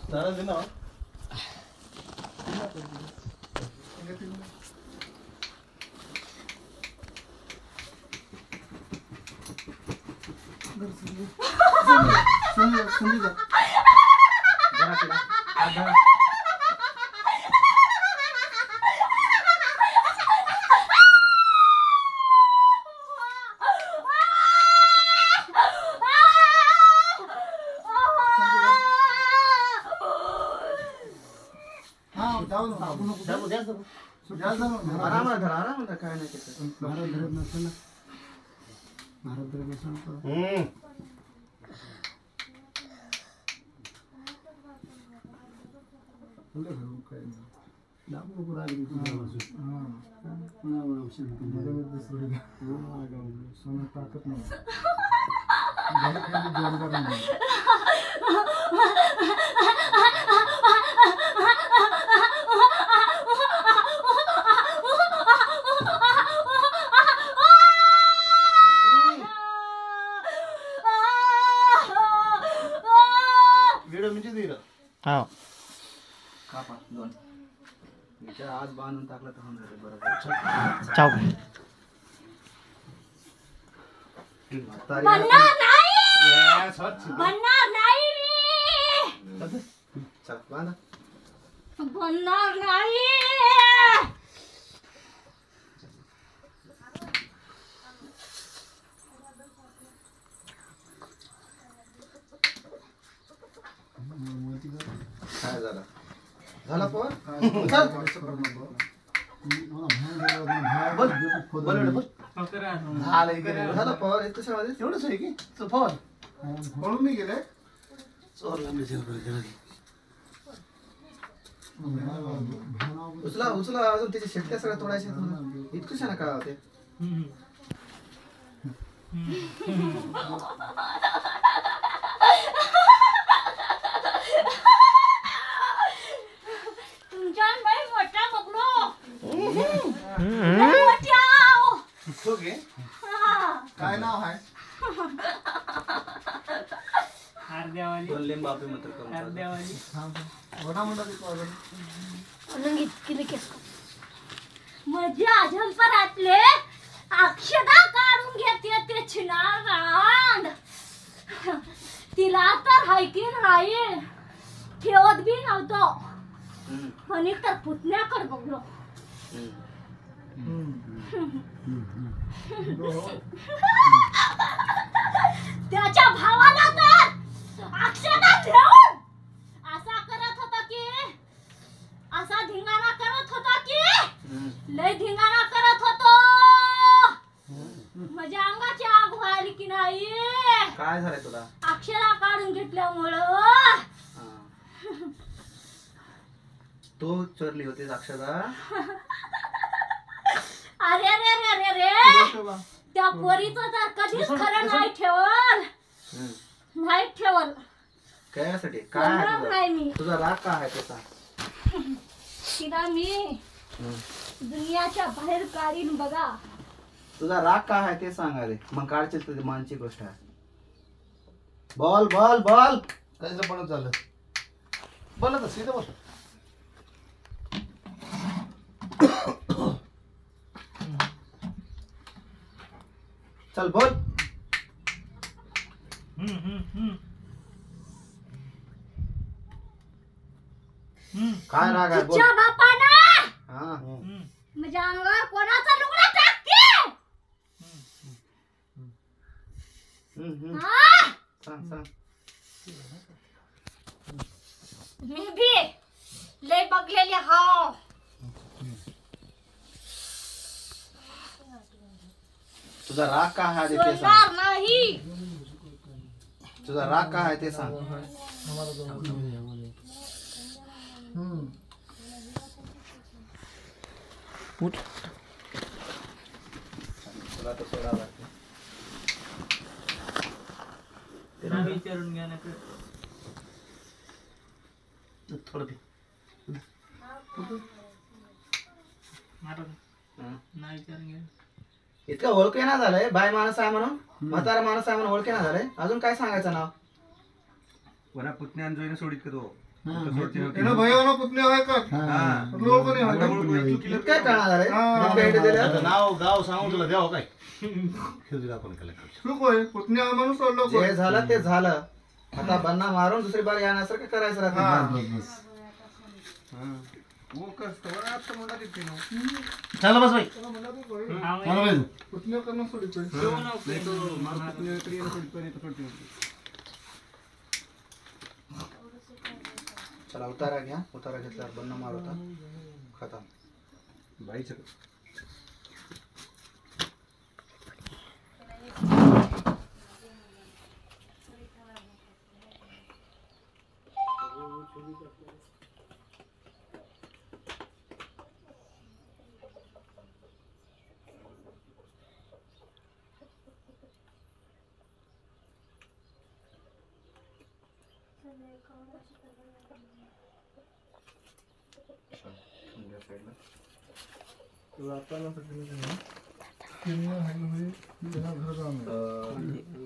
सारा दिन आओ आज बांधून टाकलं तर होणार बरोबर चाव बनणार नाही चल बांधा बनणार नाही काय झालं झाला पण झालं पवार कशामध्ये एवढंच आहे की पवार पळून नाही गेले उचला उचला अजून त्याच्या शेट्या सगळ्या तोडायच्या इतकं छान काय होते काय नाव आहे माझ्या झंपरातले अक्षदा काढून घेते ते छिनारांड तिला तर हायकीन हाय ठेवत बी नव्हतो पण एक तर पुतण्याकडे बघलो त्याच्या भावाला तर अक्षदा ठेवून असा करत होता की असा धिंगाणा करत होता की लय धिंगाणा करत होतो माझ्या अंगाची आग व्हायली की नाही काय झालंय तुला अक्षरा काढून घेतल्यामुळं तो चोरली होती अक्षदा अरे रे रे रे रे त्या पोरीचं तर कधीच खरं नाही ठेवल नाही ठेवल कायसाठी काय आहे नाही मी तुझा राग काय आहे त्याचा तिला मी दुनियाच्या बाहेर काढीन बघा तुझा राग काय आहे ते सांग रे मग काढशील तुझी मानची गोष्ट आहे बोल बोल बोल कसं पण झालं बोल तर सीधं बोल चल बोल काय राग आहे बोल तुझ्या बापानं हा माझ्या अंगावर कोणाचा लुगडा टाकते हा सांग सांग मी भी लय बघलेले हाव तुझा राग काय आहे ते सोडणार सांग नाही तुझा राग काय आहे ते सांग उठ तुला तर सोडावं लागतं त्याला विचारून घ्या ना थोडं दे नाही विचारून घ्या इतकं ओळखे ना झालंय, बाय माणूस आहे म्हणून, म्हातारा माणूस आहे म्हणून ओळखे ना झालंय. अजून काय सांगायचं नाव? वरा पुतण्यान जोईन सोडित का तो एनं भैयाला पुतण्या आहे का? लोक नाही आहे. काय कळणार झालंय? इतकं हिंड दिलं. नाव गाव सांगून तुला द्यावं काय खेळू दाखवून केलं लोक आहे पुतण्या माणूस लोक जे झालं ते झालं. आता बन्ना मारून दुसरी बार येण्यासारखं करायचं राहतं. वो कसं वरा आता म्हणा देते ना चला बस बाई. पुतण्या करणं सोडित आहे. नाही तो मला पुतण्या क्रिया सोडित पण येतो सोडते. चला उतारा घ्या. उतारा घेतल्यावर बन्ना मार होता. खतम. बाईचं आता ना सगळं घर जाऊन